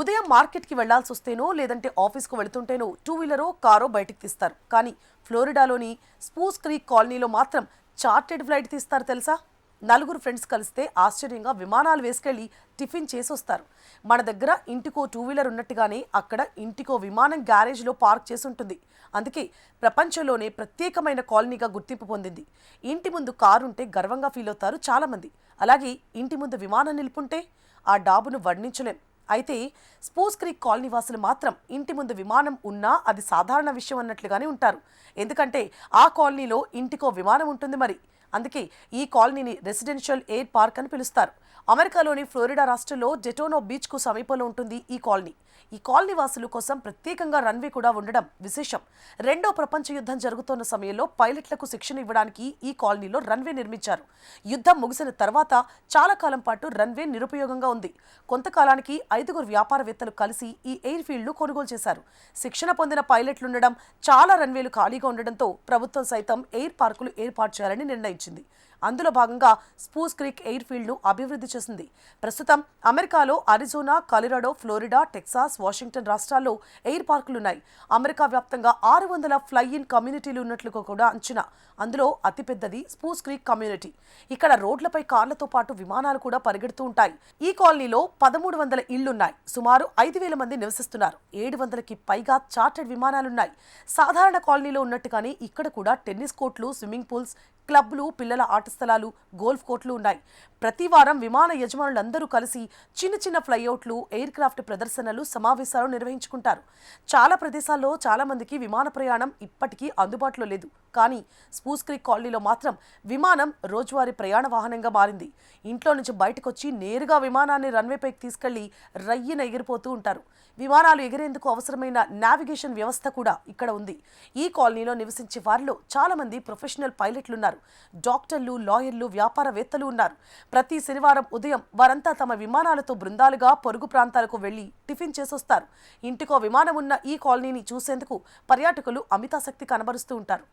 ఉదయం మార్కెట్కి వెళ్లాల్సి వస్తేనో లేదంటే ఆఫీస్కు వెళుతుంటేనో టూ వీలరో కారో బయటికి తీస్తారు. కానీ ఫ్లోరిడాలోని స్పూస్ క్రీక్ కాలనీలో మాత్రం చార్టెడ్ ఫ్లైట్ తీస్తారు తెలుసా? నలుగురు ఫ్రెండ్స్ కలిస్తే ఆశ్చర్యంగా విమానాలు వేసుకెళ్లి టిఫిన్ చేసి వస్తారు. మన దగ్గర ఇంటికో టూ వీలర్ ఉన్నట్టుగానే అక్కడ ఇంటికో విమానం గ్యారేజ్లో పార్క్ చేసి ఉంటుంది. అందుకే ప్రపంచంలోనే ప్రత్యేకమైన కాలనీగా గుర్తింపు పొందింది. ఇంటి ముందు కారుంటే గర్వంగా ఫీల్ అవుతారు చాలామంది. అలాగే ఇంటి ముందు విమానం నిలుపుంటే ఆ డాబును వర్ణించలేం. అయితే స్పూస్ క్రీక్ కాలనీ వాసులు మాత్రం ఇంటి ముందు విమానం ఉన్నా అది సాధారణ విషయం అన్నట్లుగానే ఉంటారు. ఎందుకంటే ఆ కాలనీలో ఇంటికో విమానం ఉంటుంది మరి. అందుకే ఈ కాలనీని రెసిడెన్షియల్ ఎయిర్ పార్క్ అని పిలుస్తారు. అమెరికాలోని ఫ్లోరిడా రాష్ట్రంలో డెటోనో బీచ్కు సమీపంలో ఉంటుంది ఈ కాలనీ. ఈ కాలనీ వాసుల కోసం ప్రత్యేకంగా రన్వే కూడా ఉండడం విశేషం. రెండో ప్రపంచ యుద్ధం జరుగుతున్న సమయంలో పైలట్లకు శిక్షణ ఇవ్వడానికి ఈ కాలనీలో రన్వే నిర్మించారు. యుద్ధం ముగిసిన తర్వాత చాలా కాలం పాటు రన్వే నిరుపయోగంగా ఉంది. కొంతకాలానికి 5 వ్యాపారవేత్తలు కలిసి ఈ ఎయిర్ ఫీల్డ్ను కొనుగోలు చేశారు. శిక్షణ పొందిన పైలట్లుండడం, చాలా రన్వేలు ఖాళీగా ఉండడంతో ప్రభుత్వం సైతం ఎయిర్ పార్కులు ఏర్పాటు చేయాలని నిర్ణయించింది. అందులో భాగంగా స్పూస్ క్రీక్ ఎయిర్ ఫీల్డ్ను అభివృద్ధి చేసింది. ప్రస్తుతం అమెరికాలో అరిజోనా, కలరాడో, ఫ్లోరిడా, టెక్సాస్, వాషింగ్టన్ రాష్ట్రాల్లో ఎయిర్ పార్కులున్నాయి. అమెరికా వ్యాప్తంగా 600 ఫ్లై-ఇన్ కమ్యూనిటీలు ఉన్నట్లుగా కూడా అంచనా. అందులో అతిపెద్దది స్పూస్ క్రీక్ కమ్యూనిటీ. ఇక్కడ రోడ్లపై కార్లతో పాటు విమానాలు కూడా పరిగెడుతూ ఉంటాయి. ఈ కాలనీలో 1300 ఇళ్లున్నాయి. సుమారు 5000 మంది నివసిస్తున్నారు. 700కి పైగా చార్టర్డ్ విమానాలున్నాయి. సాధారణ కాలనీలో ఉన్నట్టుగానే ఇక్కడ కూడా టెన్నిస్ కోర్టులు, స్విమ్మింగ్ పూల్స్, క్లబ్లు, పిల్లల ఆట స్థలాలు, గోల్ఫ్ కోర్టులు ఉన్నాయి. ప్రతి వారం విమాన యజమానులందరూ కలిసి చిన్న చిన్న ఫ్లైఅవుట్లు, ఎయిర్ క్రాఫ్ట్ ప్రదర్శనలు, సమావేశాలు నిర్వహించుకుంటారు. చాలా ప్రదేశాల్లో చాలా మందికి విమాన ప్రయాణం ఇప్పటికీ అందుబాటులో లేదు. కానీ స్పూస్ క్రీక్ కాలనీలో మాత్రం విమానం రోజువారీ ప్రయాణ వాహనంగా మారింది. ఇంట్లో నుంచి బయటకొచ్చి నేరుగా విమానాన్ని రన్వేపైకి తీసుకెళ్లి రయ్యిన ఎగిరిపోతూ ఉంటారు. విమానాలు ఎగిరేందుకు అవసరమైన నావిగేషన్ వ్యవస్థ కూడా ఇక్కడ ఉంది. ఈ కాలనీలో నివసించే వారిలో చాలా మంది ప్రొఫెషనల్ పైలట్లున్నారు. డాక్టర్లు, లాయర్లు, వ్యాపారవేత్తలు ఉన్నారు. ప్రతి శనివారం ఉదయం వారంతా తమ విమానాలతో బృందాలుగా పొరుగు ప్రాంతాలకు వెళ్లి టిఫిన్ చేసొస్తారు. ఇంటికో విమానం ఉన్న ఈ కాలనీని చూసేందుకు పర్యాటకులు అమితాసక్తి కనబరుస్తూ ఉంటారు.